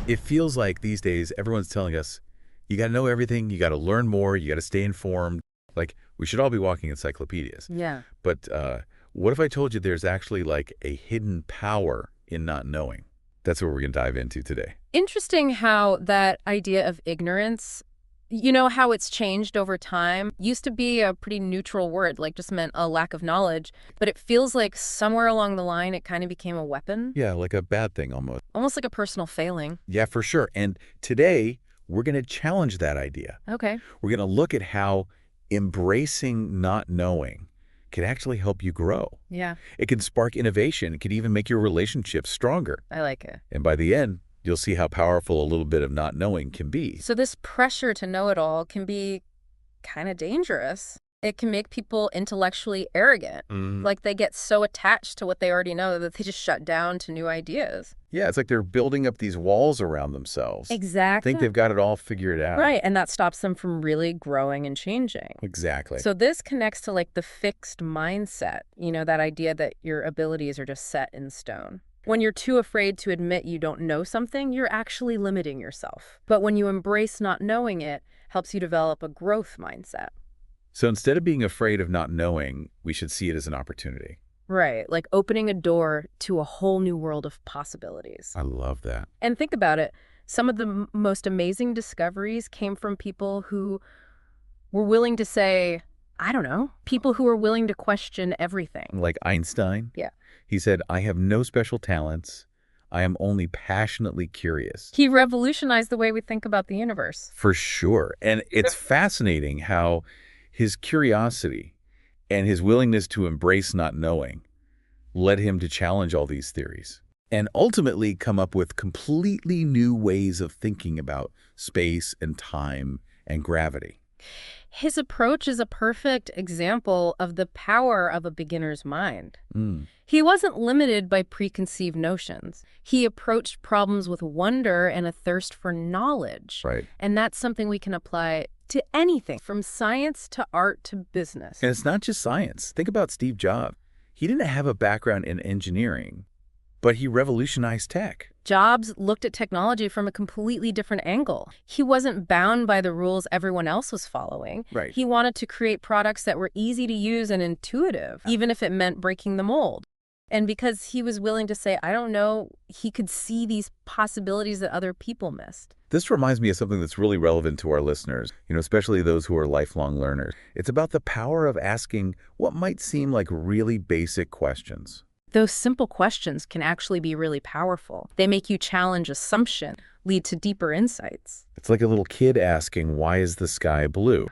It feels like these days everyone's telling us, you got to know everything, you got to learn more, you got to stay informed. Like, we should all be walking encyclopedias. Yeah. But what if I told you there's actually like a hidden power in not knowing? That's what we're going to dive into today. Interesting how that idea of ignorance, how it's changed over time. Used to be a pretty neutral word, like just meant a lack of knowledge. But it feels like somewhere along the line, it kind of became a weapon. Yeah, like a bad thing almost. Almost like a personal failing. Yeah, for sure. And today, we're going to challenge that idea. Okay. We're going to look at how embracing not knowing can actually help you grow. Yeah, It can spark innovation. It can even make your relationships stronger. I like it. And by the end, you'll see how powerful a little bit of not knowing can be. So this pressure to know it all can be kind of dangerous. It can make people intellectually arrogant. Like they get so attached to what they already know that they just shut down to new ideas. Yeah, it's like they're building up these walls around themselves. Exactly. Think they've got it all figured out. Right, and that stops them from really growing and changing. Exactly. So this connects to like the fixed mindset, that idea that your abilities are just set in stone. When you're too afraid to admit you don't know something, you're actually limiting yourself. But when you embrace not knowing it, helps you develop a growth mindset. So instead of being afraid of not knowing, we should see it as an opportunity. Right, like opening a door to a whole new world of possibilities. I love that. And think about it, some of the most amazing discoveries came from people who were willing to say, I don't know, people who were willing to question everything. Like Einstein? Yeah. He said, I have no special talents. I am only passionately curious. He revolutionized the way we think about the universe. For sure. And it's fascinating how his curiosity and his willingness to embrace not knowing led him to challenge all these theories and ultimately come up with completely new ways of thinking about space and time and gravity. His approach is a perfect example of the power of a beginner's mind. He wasn't limited by preconceived notions. He approached problems with wonder and a thirst for knowledge. Right. And that's something we can apply to anything, from science to art to business. And it's not just science. Think about Steve Jobs. He didn't have a background in engineering, but he revolutionized tech. Jobs looked at technology from a completely different angle. He wasn't bound by the rules everyone else was following. Right. He wanted to create products that were easy to use and intuitive, even if it meant breaking the mold. And because he was willing to say, I don't know, he could see these possibilities that other people missed. This reminds me of something that's really relevant to our listeners, especially those who are lifelong learners. It's about the power of asking what might seem like really basic questions. Those simple questions can actually be really powerful. They make you challenge assumption, lead to deeper insights. It's like a little kid asking, why is the sky blue?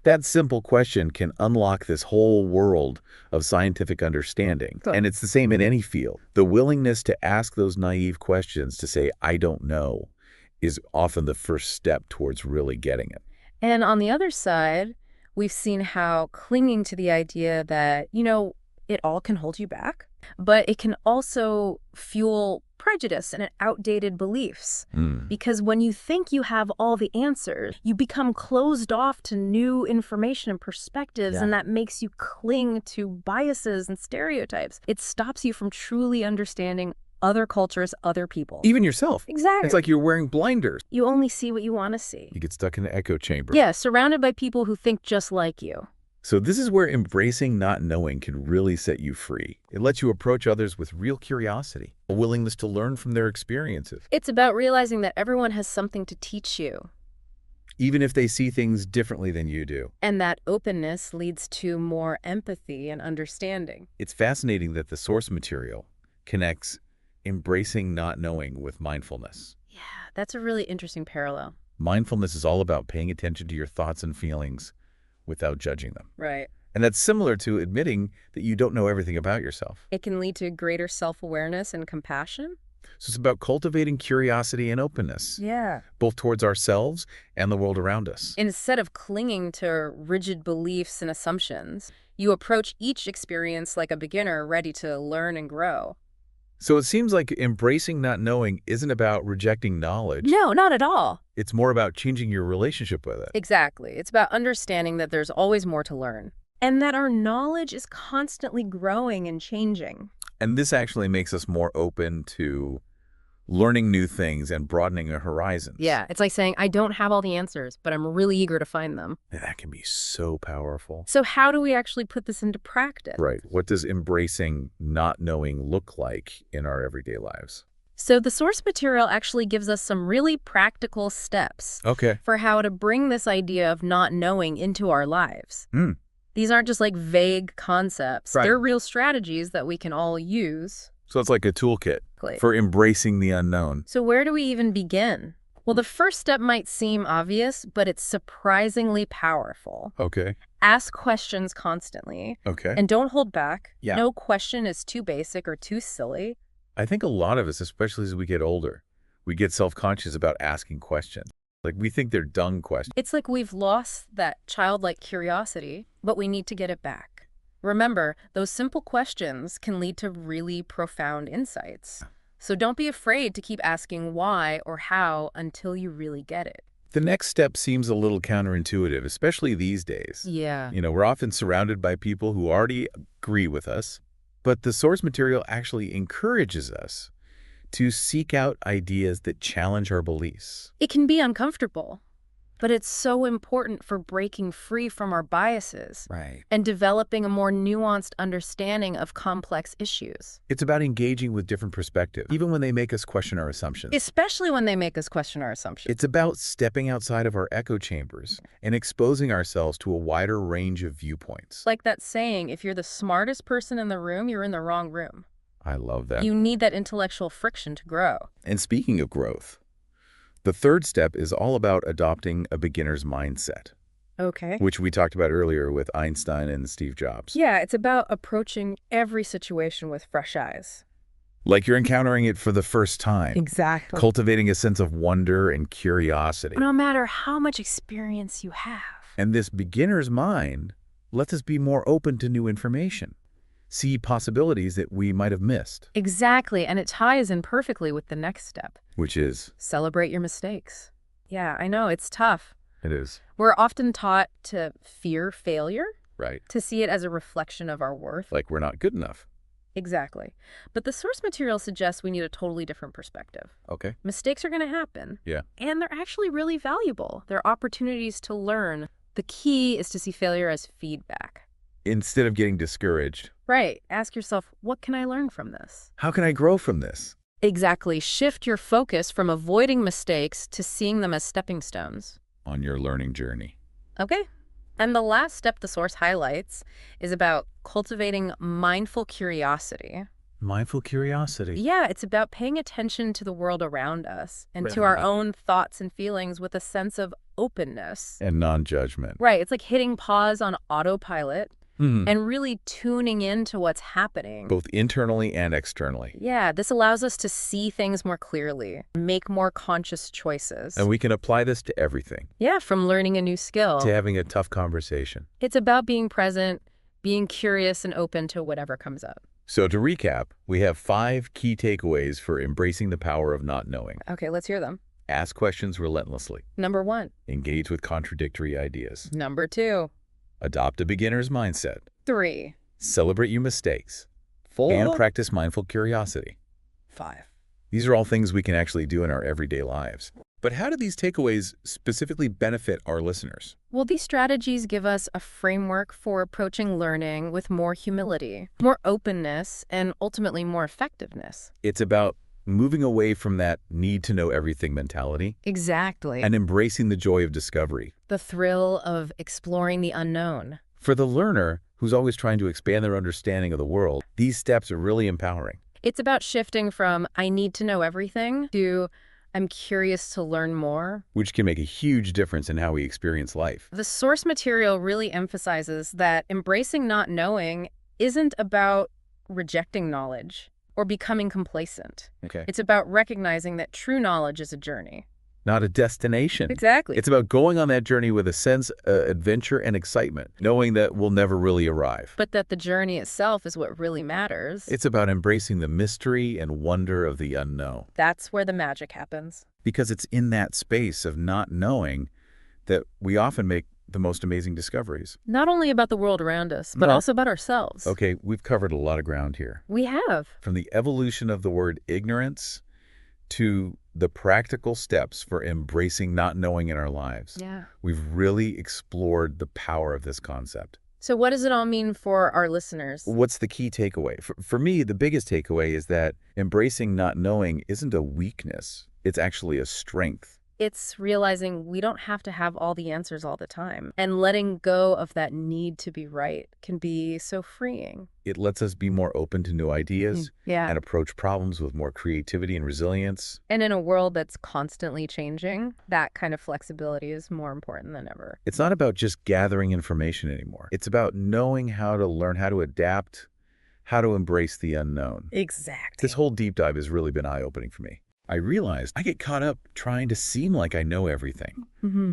That simple question can unlock this whole world of scientific understanding. And it's the same in any field. The willingness to ask those naive questions, to say, I don't know, is often the first step towards really getting it. And on the other side, we've seen how clinging to the idea that, it all can hold you back, but it can also fuel prejudice and outdated beliefs. Because when you think you have all the answers, you become closed off to new information and perspectives, and that makes you cling to biases and stereotypes. It stops you from truly understanding other cultures, other people. Even yourself. Exactly. It's like you're wearing blinders. You only see what you want to see. You get stuck in an echo chamber. Yeah, surrounded by people who think just like you. So this is where embracing not knowing can really set you free. It lets you approach others with real curiosity, a willingness to learn from their experiences. It's about realizing that everyone has something to teach you. Even if they see things differently than you do. And that openness leads to more empathy and understanding. It's fascinating that the source material connects embracing not knowing with mindfulness. Yeah, that's a really interesting parallel. Mindfulness is all about paying attention to your thoughts and feelings without judging them. Right. And that's similar to admitting that you don't know everything about yourself. It can lead to greater self-awareness and compassion. So it's about cultivating curiosity and openness. Yeah. Both towards ourselves and the world around us. Instead of clinging to rigid beliefs and assumptions, you approach each experience like a beginner ready to learn and grow. So it seems like embracing not knowing isn't about rejecting knowledge. No, not at all. It's more about changing your relationship with it. Exactly. It's about understanding that there's always more to learn, and that our knowledge is constantly growing and changing. And this actually makes us more open to learning new things and broadening our horizons. Yeah, it's like saying, I don't have all the answers, but I'm really eager to find them. And that can be so powerful. So how do we actually put this into practice? Right. What does embracing not knowing look like in our everyday lives? So the source material actually gives us some really practical steps Okay. for how to bring this idea of not knowing into our lives. Hmm. These aren't just like vague concepts. Right. They're real strategies that we can all use. So it's like a toolkit Great. for embracing the unknown. So where do we even begin? Well, the first step might seem obvious, but it's surprisingly powerful. Okay. Ask questions constantly. Okay. And don't hold back. Yeah. No question is too basic or too silly. I think a lot of us, especially as we get older, we get self-conscious about asking questions. Like we think they're dumb questions. It's like we've lost that childlike curiosity, but we need to get it back. Remember, those simple questions can lead to really profound insights. So don't be afraid to keep asking why or how until you really get it. The next step seems a little counterintuitive, especially these days. Yeah. We're often surrounded by people who already agree with us, but the source material actually encourages us to seek out ideas that challenge our beliefs. It can be uncomfortable, but it's so important for breaking free from our biases Right. and developing a more nuanced understanding of complex issues. It's about engaging with different perspectives, even when they make us question our assumptions. Especially when they make us question our assumptions. It's about stepping outside of our echo chambers and exposing ourselves to a wider range of viewpoints. Like that saying, if you're the smartest person in the room, you're in the wrong room. I love that. You need that intellectual friction to grow. And speaking of growth, the third step is all about adopting a beginner's mindset, Okay. which we talked about earlier with Einstein and Steve Jobs. Yeah, it's about approaching every situation with fresh eyes. Like you're encountering it for the first time. Exactly. Cultivating a sense of wonder and curiosity. No matter how much experience you have. And this beginner's mind lets us be more open to new information, see possibilities that we might have missed. Exactly, and it ties in perfectly with the next step. Which is? Celebrate your mistakes. Yeah, I know, it's tough. It is. We're often taught to fear failure, Right. to see it as a reflection of our worth. Like we're not good enough. Exactly. But the source material suggests we need a totally different perspective. Okay. Mistakes are going to happen. Yeah. And they're actually really valuable. They're opportunities to learn. The key is to see failure as feedback. Instead of getting discouraged, Right. Ask yourself, what can I learn from this? how can I grow from this? Exactly. Shift your focus from avoiding mistakes to seeing them as stepping stones. On your learning journey. Okay. And the last step the source highlights is about cultivating mindful curiosity. Mindful curiosity. Yeah, it's about paying attention to the world around us and to Right. our own thoughts and feelings with a sense of openness. And non-judgment. Right. It's like hitting pause on autopilot Mhm. and really tuning into what's happening. Both internally and externally. Yeah, this allows us to see things more clearly, make more conscious choices. And we can apply this to everything. Yeah, from learning a new skill. To having a tough conversation. It's about being present, being curious and open to whatever comes up. So to recap, we have 5 key takeaways for embracing the power of not knowing. Okay, let's hear them. Ask questions relentlessly. Number 1. Engage with contradictory ideas. Number 2. Adopt a beginner's mindset. 3. Celebrate your mistakes. 4. And practice mindful curiosity. 5. These are all things we can actually do in our everyday lives. But how do these takeaways specifically benefit our listeners? Well, these strategies give us a framework for approaching learning with more humility, more openness, and ultimately more effectiveness. It's about moving away from that need-to-know-everything mentality Exactly. and embracing the joy of discovery. The thrill of exploring the unknown. For the learner who's always trying to expand their understanding of the world, these steps are really empowering. It's about shifting from I need to know everything to I'm curious to learn more. Which can make a huge difference in how we experience life. The source material really emphasizes that embracing not knowing isn't about rejecting knowledge or becoming complacent. Okay. It's about recognizing that true knowledge is a journey. Not a destination. Exactly. It's about going on that journey with a sense of adventure and excitement, knowing that we'll never really arrive. But that the journey itself is what really matters. It's about embracing the mystery and wonder of the unknown. That's where the magic happens. Because it's in that space of not knowing that we often make the most amazing discoveries. Not only about the world around us, but No. also about ourselves. Okay, we've covered a lot of ground here. We have. From the evolution of the word ignorance to the practical steps for embracing not knowing in our lives. Yeah. We've really explored the power of this concept. So what does it all mean for our listeners? What's the key takeaway? For me, the biggest takeaway is that embracing not knowing isn't a weakness. It's actually a strength. It's realizing we don't have to have all the answers all the time. And letting go of that need to be right can be so freeing. It lets us be more open to new ideas Yeah. and approach problems with more creativity and resilience. And in a world that's constantly changing, that kind of flexibility is more important than ever. It's not about just gathering information anymore. It's about knowing how to learn, how to adapt, how to embrace the unknown. Exactly. This whole deep dive has really been eye-opening for me. I realized I get caught up trying to seem like I know everything,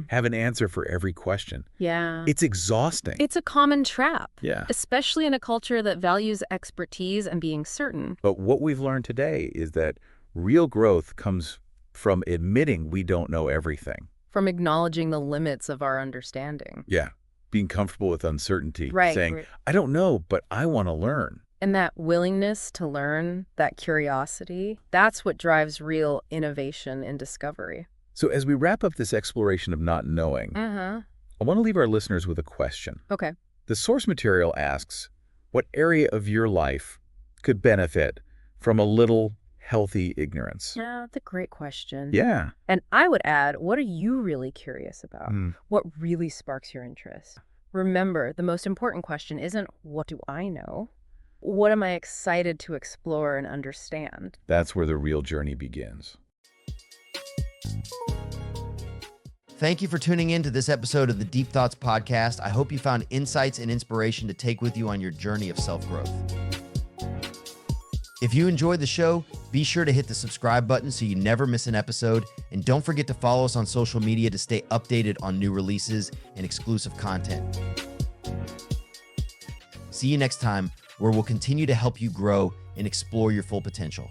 have an answer for every question. Yeah. It's exhausting. It's a common trap, Yeah. especially in a culture that values expertise and being certain. But what we've learned today is that real growth comes from admitting we don't know everything. From acknowledging the limits of our understanding. Yeah. Being comfortable with uncertainty. Right. Saying, I don't know, but I want to learn. And that willingness to learn, that curiosity, that's what drives real innovation and discovery. So as we wrap up this exploration of not knowing, I want to leave our listeners with a question. Okay. The source material asks, what area of your life could benefit from a little healthy ignorance? Yeah, that's a great question. Yeah. And I would add, what are you really curious about? What really sparks your interest? Remember, the most important question isn't, what do I know? What am I excited to explore and understand? That's where the real journey begins. Thank you for tuning in to this episode of the Deep Thoughts Podcast. I hope you found insights and inspiration to take with you on your journey of self-growth. If you enjoyed the show, be sure to hit the subscribe button so you never miss an episode. And don't forget to follow us on social media to stay updated on new releases and exclusive content. See you next time, where we'll continue to help you grow and explore your full potential.